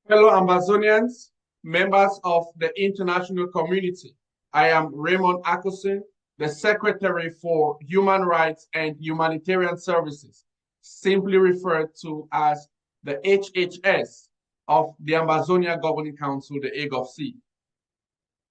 Fellow Ambazonians, members of the international community, I am Raymond Akoson, the Secretary for Human Rights and Humanitarian Services, simply referred to as the HHS of the Ambazonia Governing Council, the AGOVC.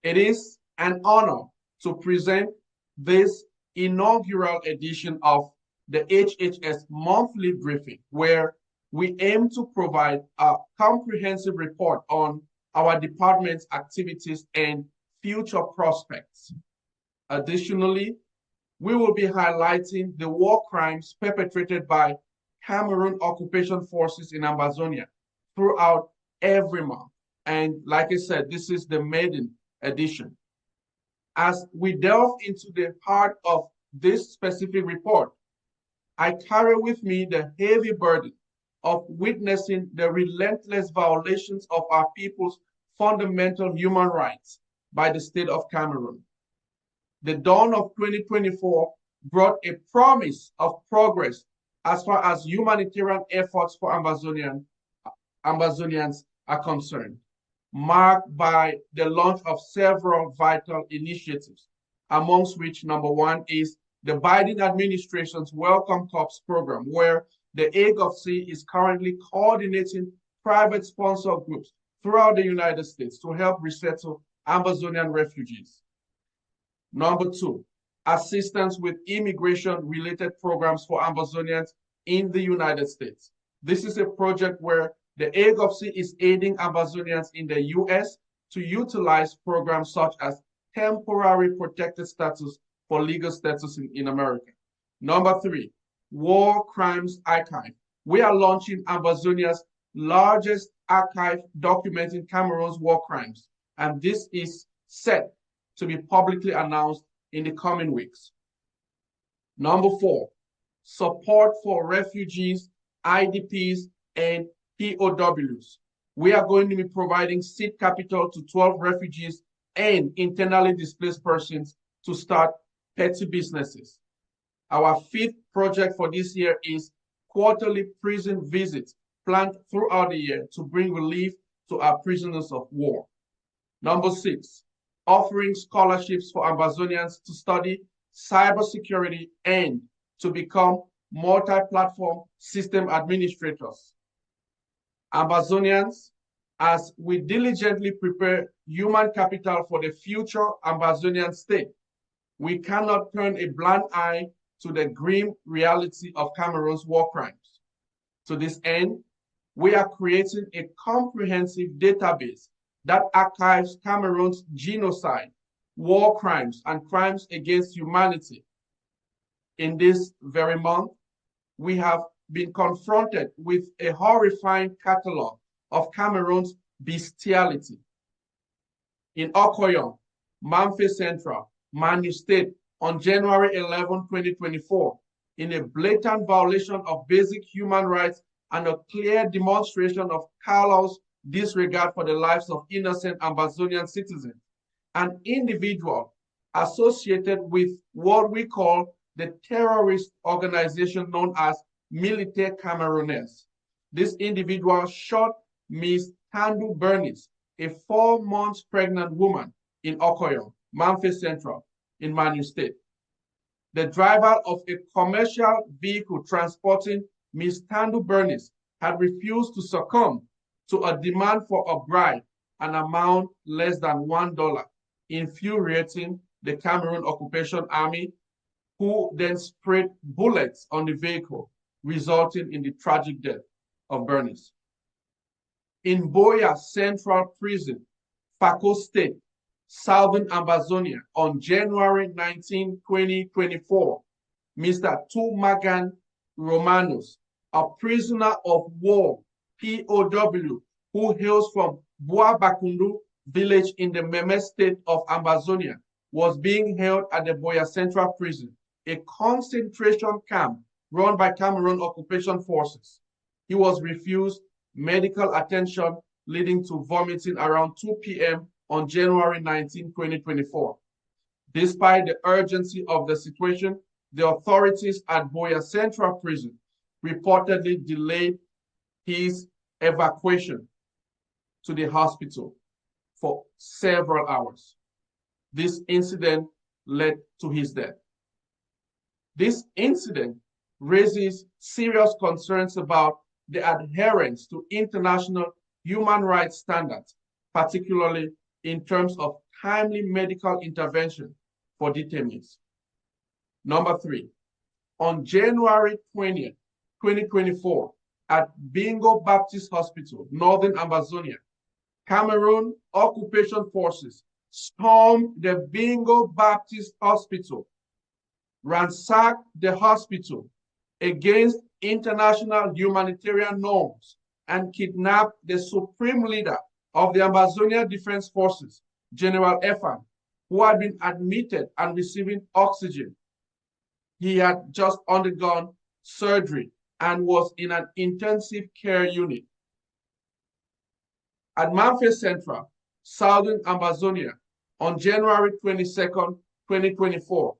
It is an honor to present this inaugural edition of the HHS monthly briefing, where we aim to provide a comprehensive report on our department's activities and future prospects. Additionally, we will be highlighting the war crimes perpetrated by Cameroon occupation forces in Ambazonia throughout every month. And like I said, this is the maiden edition. As we delve into the heart of this specific report, I carry with me the heavy burden of witnessing the relentless violations of our people's fundamental human rights by the state of Cameroon. The dawn of 2024 brought a promise of progress as far as humanitarian efforts for Ambazonians are concerned, marked by the launch of several vital initiatives, amongst which number one is the Biden administration's Welcome Corps program, where the AGOVC is currently coordinating private sponsor groups throughout the United States to help resettle Ambazonian refugees. Number two, assistance with immigration-related programs for Ambazonians in the United States. This is a project where the AGOVC is aiding Ambazonians in the US to utilize programs such as temporary protected status for legal status in America. Number three, War Crimes Archive. We are launching Ambazonia's largest archive documenting Cameroon's war crimes, and this is set to be publicly announced in the coming weeks. Number four, support for refugees, IDPs, and POWs. We are going to be providing seed capital to 12 refugees and internally displaced persons to start petty businesses. Our fifth project for this year is quarterly prison visits planned throughout the year to bring relief to our prisoners of war. Number six, offering scholarships for Ambazonians to study cybersecurity and to become multi-platform system administrators. Ambazonians, as we diligently prepare human capital for the future Ambazonian state, we cannot turn a blind eye to the grim reality of Cameroon's war crimes. To this end, we are creating a comprehensive database that archives Cameroon's genocide, war crimes, and crimes against humanity. In this very month, we have been confronted with a horrifying catalog of Cameroon's bestiality. In Okoyon, Mamfe Central, Manu State, on January 11, 2024, in a blatant violation of basic human rights and a clear demonstration of callous disregard for the lives of innocent Ambazonian citizens, an individual associated with what we call the terrorist organization known as Militaire Camerounaise. This individual shot Ms. Tandu Bernice, a 4 months pregnant woman in Okoyo, Mamfe Central, in Manu State. The driver of a commercial vehicle transporting Ms. Tandu Bernice had refused to succumb to a demand for a bribe, an amount less than $1, infuriating the Cameroon Occupation Army, who then sprayed bullets on the vehicle, resulting in the tragic death of Bernice. In Boya Central Prison, Fako State, Southern Ambazonia, on January 19, 2024, Mr. Tumagan Romanos, a prisoner of war, POW, who hails from Buabakundu village in the Meme state of Ambazonia, was being held at the Boya Central Prison, a concentration camp run by Cameroon occupation forces. He was refused medical attention, leading to vomiting around 2 p.m. on January 19, 2024. Despite the urgency of the situation, the authorities at Boya Central Prison reportedly delayed his evacuation. to the hospital for several hours. This incident led to his death. This incident raises serious concerns about the adherence to international human rights standards, particularly in terms of timely medical intervention for detainees. Number 3, on January 20th, 2024, at Bingo Baptist Hospital, Northern Ambazonia, Cameroon occupation forces stormed the Bingo Baptist Hospital, ransacked the hospital against international humanitarian norms, and kidnapped the supreme leader of the Ambazonia Defense Forces, General Efan, who had been admitted and receiving oxygen. He had just undergone surgery and was in an intensive care unit. At Mamfe Central, Southern Ambazonia, on January 22nd, 2024,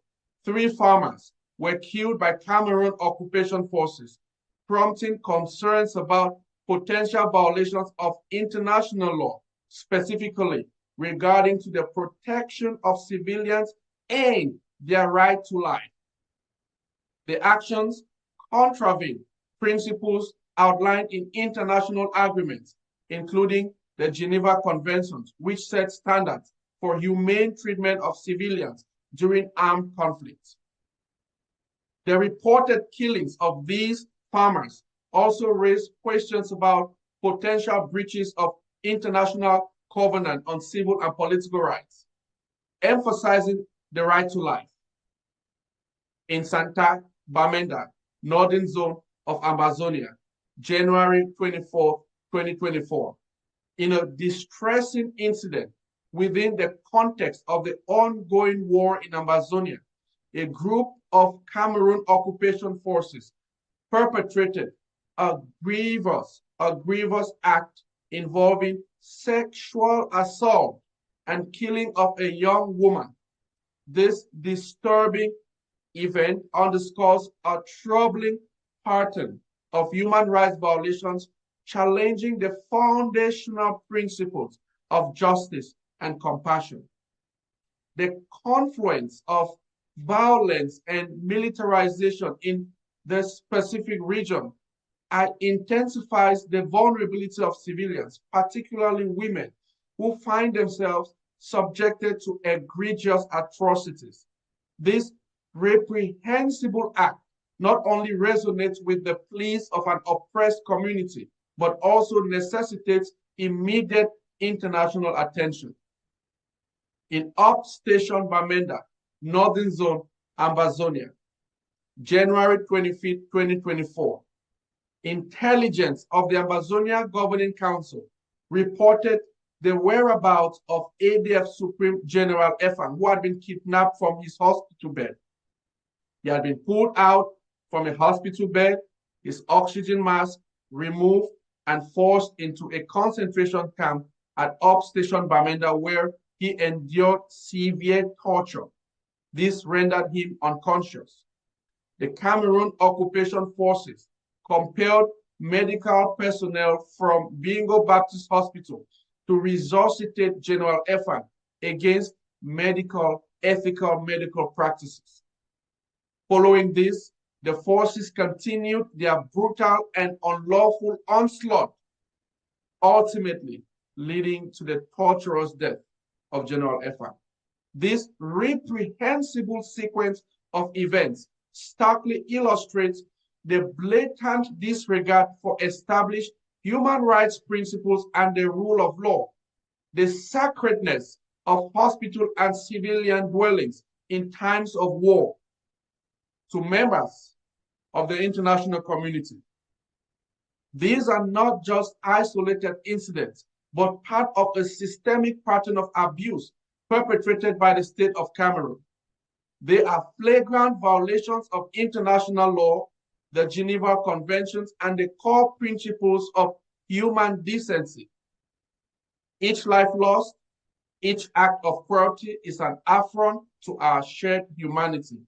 3 farmers were killed by Cameroon occupation forces, prompting concerns about potential violations of international law, specifically regarding to the protection of civilians and their right to life. The actions contravene principles outlined in international agreements, including the Geneva Conventions, which set standards for humane treatment of civilians during armed conflicts. The reported killings of these farmers also raised questions about potential breaches of international covenant on civil and political rights, emphasizing the right to life. In Santa Bamenda, northern zone of Ambazonia, January 24, 2024, in a distressing incident within the context of the ongoing war in Ambazonia, a group of Cameroon occupation forces perpetrated a grievous act involving sexual assault and killing of a young woman. This disturbing event underscores a troubling pattern of human rights violations, challenging the foundational principles of justice and compassion. The confluence of violence and militarization in the specific region intensifies the vulnerability of civilians, particularly women, who find themselves subjected to egregious atrocities. This reprehensible act not only resonates with the pleas of an oppressed community, but also necessitates immediate international attention. In Upstation Bamenda, Northern Zone, Ambazonia, January 25th, 2024, intelligence of the Ambazonia Governing Council reported the whereabouts of ADF Supreme General Efan, who had been kidnapped from his hospital bed. He had been pulled out from a hospital bed, his oxygen mask removed, and forced into a concentration camp at Upstation Bamenda, where he endured severe torture. This rendered him unconscious. The Cameroon occupation forces compelled medical personnel from Bingo Baptist Hospital to resuscitate General Efan against ethical medical practices. Following this, the forces continued their brutal and unlawful onslaught, ultimately leading to the torturous death of General Efan. This reprehensible sequence of events starkly illustrates the blatant disregard for established human rights principles and the rule of law, the sacredness of hospital and civilian dwellings in times of war. To members of the international community, these are not just isolated incidents, but part of a systemic pattern of abuse perpetrated by the state of Cameroon. They are flagrant violations of international law, the Geneva Conventions, and the core principles of human decency. Each life lost, each act of cruelty is an affront to our shared humanity.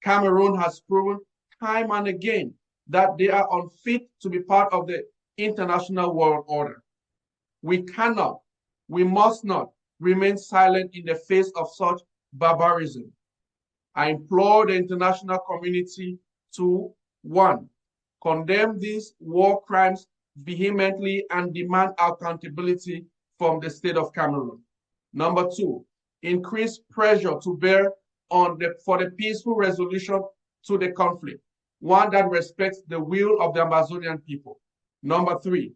Cameroon has proven time and again that they are unfit to be part of the international world order. We cannot, we must not remain silent in the face of such barbarism. I implore the international community to, 1, condemn these war crimes vehemently and demand accountability from the state of Cameroon. Number 2, increase pressure to bear on for the peaceful resolution to the conflict, one that respects the will of the Ambazonian people. Number 3,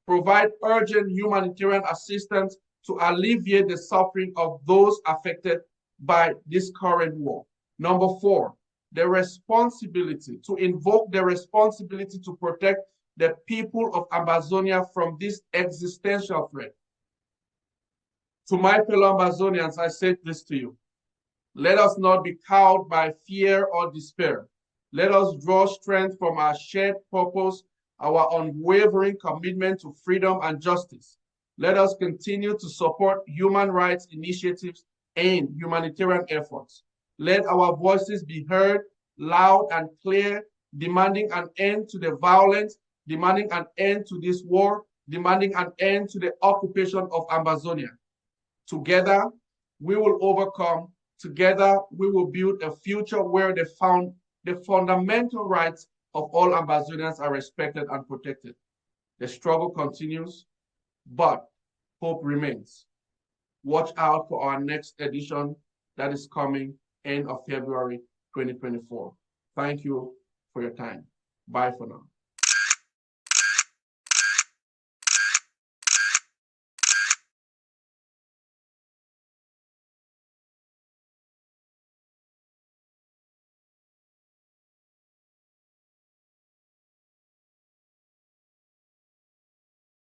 provide urgent humanitarian assistance to alleviate the suffering of those affected by this current war. Number 4, the responsibility to invoke the responsibility to protect the people of Ambazonia from this existential threat. To my fellow Ambazonians, I say this to you. Let us not be cowed by fear or despair. Let us draw strength from our shared purpose, our unwavering commitment to freedom and justice. Let us continue to support human rights initiatives and humanitarian efforts. Let our voices be heard loud and clear, demanding an end to the violence, demanding an end to this war, demanding an end to the occupation of Ambazonia. Together, we will overcome. Together, we will build a future where the fundamental rights of all Ambazonians are respected and protected. The struggle continues, but hope remains. Watch out for our next edition that is coming end of February 2024. Thank you for your time. Bye for now.